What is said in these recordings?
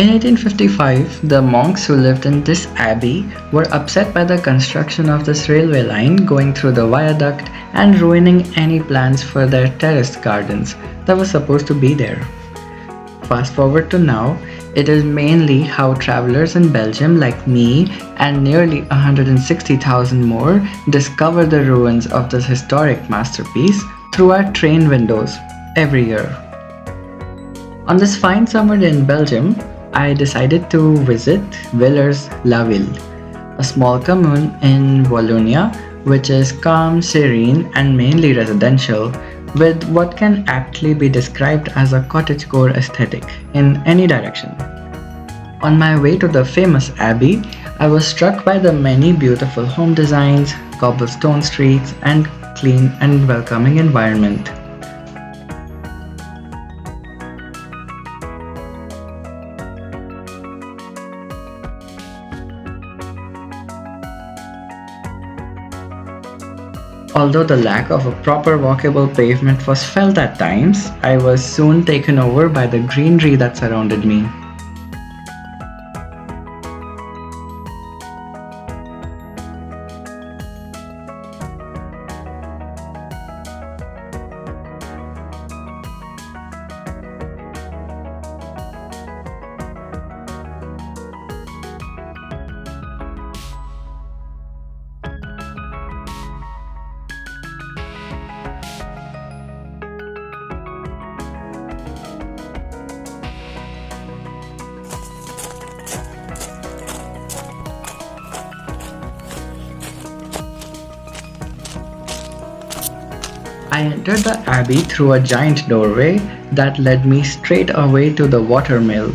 In 1855, the monks who lived in this abbey were upset by the construction of this railway line going through the viaduct and ruining any plans for their terraced gardens that were supposed to be there. Fast forward to now, it is mainly how travelers in Belgium like me and nearly 160,000 more discover the ruins of this historic masterpiece through our train windows every year. On this fine summer day in Belgium, I decided to visit Villers la Ville, a small commune in Wallonia which is calm, serene, and mainly residential, with what can aptly be described as a cottagecore aesthetic in any direction. On my way to the famous abbey, I was struck by the many beautiful home designs, cobblestone streets, and clean and welcoming environment. Although the lack of a proper walkable pavement was felt at times, I was soon taken over by the greenery that surrounded me. I entered the abbey through a giant doorway that led me straight away to the watermill.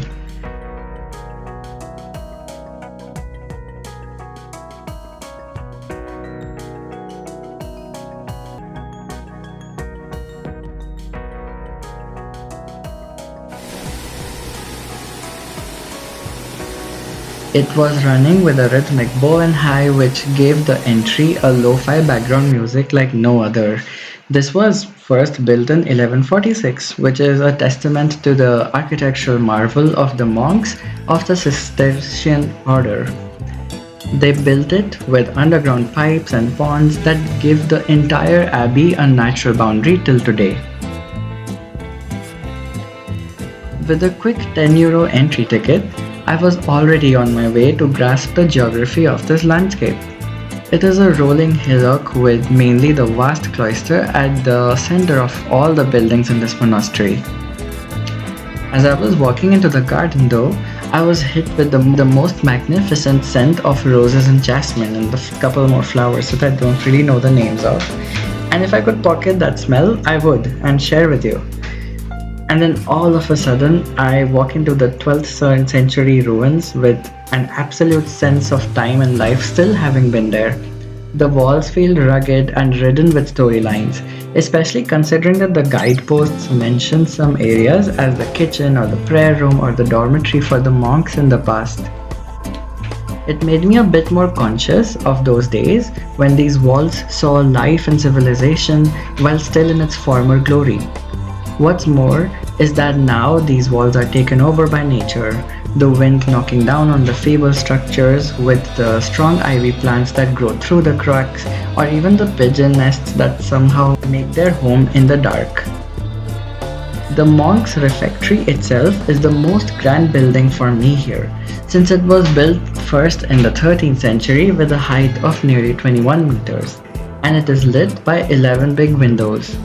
It was running with a rhythmic bow and high which gave the entry a lo-fi background music like no other. This was first built in 1146, which is a testament to the architectural marvel of the monks of the Cistercian order. They built it with underground pipes and ponds that give the entire abbey a natural boundary till today. With a quick €10 entry ticket, I was already on my way to grasp the geography of this landscape. It is a rolling hillock with mainly the vast cloister at the center of all the buildings in this monastery. As I was walking into the garden though, I was hit with the most magnificent scent of roses and jasmine and a couple more flowers that I don't really know the names of. And if I could pocket that smell, I would and share with you. And then all of a sudden, I walk into the 12th century ruins with an absolute sense of time and life still having been there. The walls feel rugged and ridden with storylines, especially considering that the guideposts mention some areas as the kitchen or the prayer room or the dormitory for the monks in the past. It made me a bit more conscious of those days when these walls saw life and civilization while still in its former glory. What's more is that now these walls are taken over by nature, the wind knocking down on the feeble structures with the strong ivy plants that grow through the cracks, or even the pigeon nests that somehow make their home in the dark. The monk's refectory itself is the most grand building for me here, since it was built first in the 13th century with a height of nearly 21 meters, and it is lit by 11 big windows.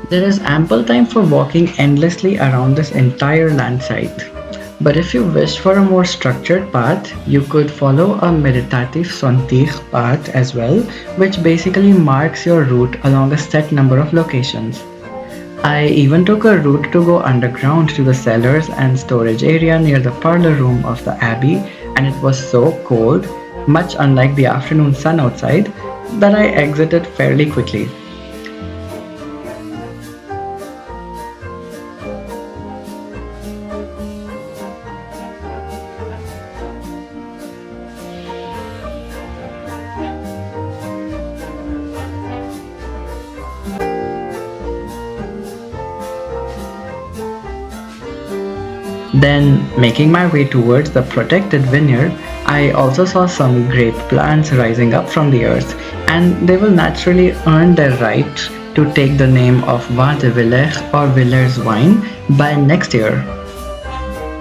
There is ample time for walking endlessly around this entire land site. But if you wish for a more structured path, you could follow a meditative Sontir path as well, which basically marks your route along a set number of locations. I even took a route to go underground to the cellars and storage area near the parlor room of the abbey, and it was so cold, much unlike the afternoon sun outside, that I exited fairly quickly. Then, making my way towards the protected vineyard, I also saw some grape plants rising up from the earth, and they will naturally earn their right to take the name of Vin de Villers or Villers wine by next year.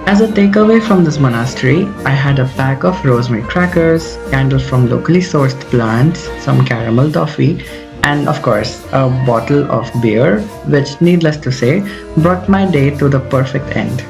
As a takeaway from this monastery, I had a pack of rosemary crackers, candles from locally sourced plants, some caramel toffee, and of course, a bottle of beer, which, needless to say, brought my day to the perfect end.